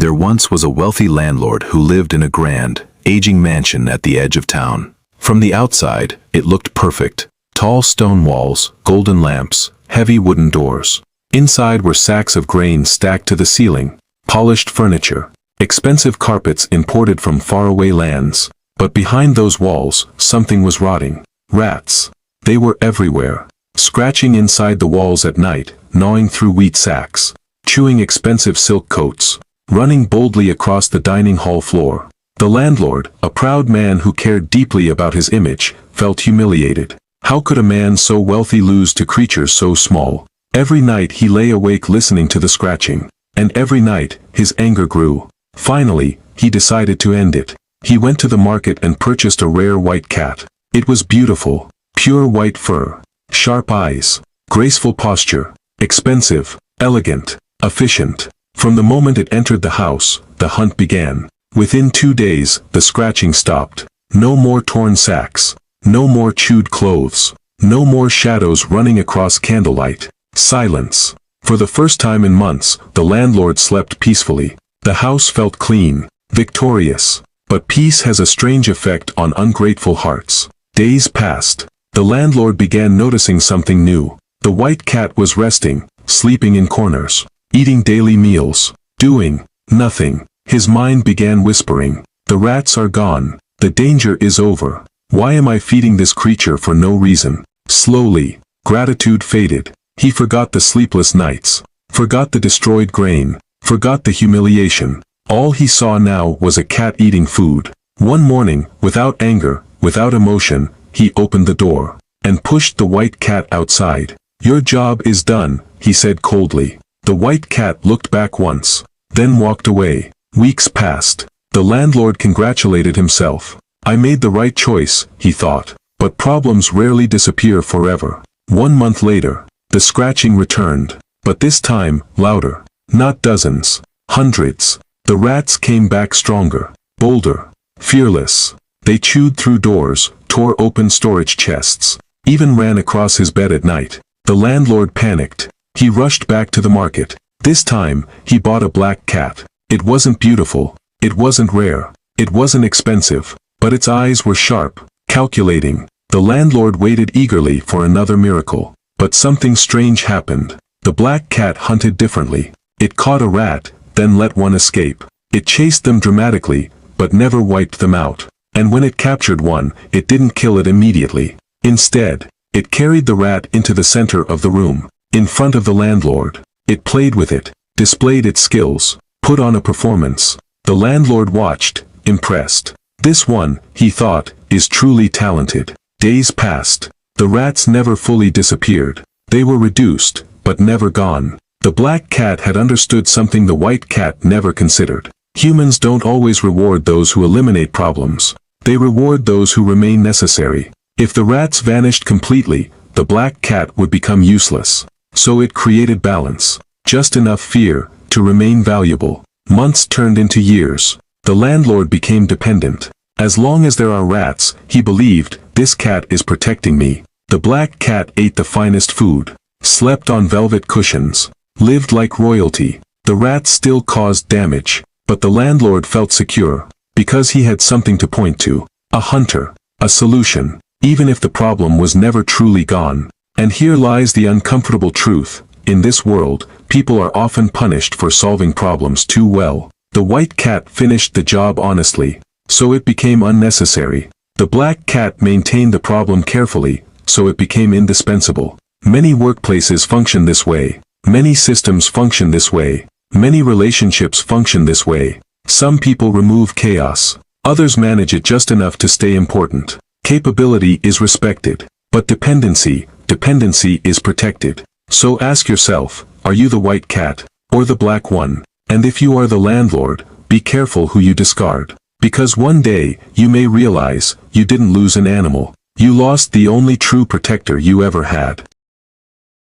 There once was a wealthy landlord who lived in a grand, aging mansion at the edge of town. From the outside, it looked perfect. Tall stone walls, golden lamps, heavy wooden doors. Inside were sacks of grain stacked to the ceiling, polished furniture, expensive carpets imported from faraway lands. But behind those walls, something was rotting. Rats. They were everywhere, scratching inside the walls at night, gnawing through wheat sacks, chewing expensive silk coats, running boldly across the dining hall floor. The landlord, a proud man who cared deeply about his image, felt humiliated. How could a man so wealthy lose to creatures so small? Every night he lay awake listening to the scratching, and every night his anger grew. Finally, he decided to end it. He went to the market and purchased a rare white cat. It was beautiful, pure white fur, sharp eyes, graceful posture, expensive, elegant, efficient. From the moment it entered the house, the hunt began. Within 2 days, the scratching stopped. No more torn sacks. No more chewed clothes. No more shadows running across candlelight. Silence. For the first time in months, the landlord slept peacefully. The house felt clean, victorious. But peace has a strange effect on ungrateful hearts. Days passed. The landlord began noticing something new. The white cat was resting, sleeping in corners, eating daily meals, doing nothing. His mind began whispering, "The rats are gone. The danger is over. Why am I feeding this creature for no reason?" Slowly, gratitude faded. He forgot the sleepless nights, forgot the destroyed grain, forgot the humiliation. All he saw now was a cat eating food. One morning, without anger, without emotion, he opened the door and pushed the white cat outside. "Your job is done," he said coldly. The white cat looked back once, then walked away. Weeks passed. The landlord congratulated himself. "I made the right choice," he thought. But problems rarely disappear forever. 1 month later, the scratching returned, but this time, louder. Not dozens, hundreds. The rats came back stronger, bolder, fearless. They chewed through doors, tore open storage chests, even ran across his bed at night. The landlord panicked. He rushed back to the market. This time, he bought a black cat. It wasn't beautiful. It wasn't rare. It wasn't expensive. But its eyes were sharp, calculating. The landlord waited eagerly for another miracle. But something strange happened. The black cat hunted differently. It caught a rat, then let one escape. It chased them dramatically, but never wiped them out. And when it captured one, it didn't kill it immediately. Instead, it carried the rat into the center of the room, in front of the landlord. It played with it, displayed its skills, put on a performance. The landlord watched, impressed. "This one," he thought, "is truly talented." Days passed. The rats never fully disappeared. They were reduced, but never gone. The black cat had understood something the white cat never considered. Humans don't always reward those who eliminate problems. They reward those who remain necessary. If the rats vanished completely, the black cat would become useless. So it created balance. Just enough fear to remain valuable. Months turned into years. The landlord became dependent. As long as there are rats, he believed, this cat is protecting me. The black cat ate the finest food, slept on velvet cushions, lived like royalty. The rats still caused damage, but the landlord felt secure, because he had something to point to. A hunter, a solution, even if the problem was never truly gone. And here lies the uncomfortable truth. In this world, people are often punished for solving problems too well. The white cat finished the job honestly, so it became unnecessary. The black cat maintained the problem carefully, so it became indispensable. Many workplaces function this way. Many systems function this way. Many relationships function this way. Some people remove chaos. Others manage it just enough to stay important. Capability is respected, but dependency is protected. So ask yourself, are you the white cat, or the black one? And if you are the landlord, be careful who you discard. Because one day, you may realize, you didn't lose an animal. You lost the only true protector you ever had.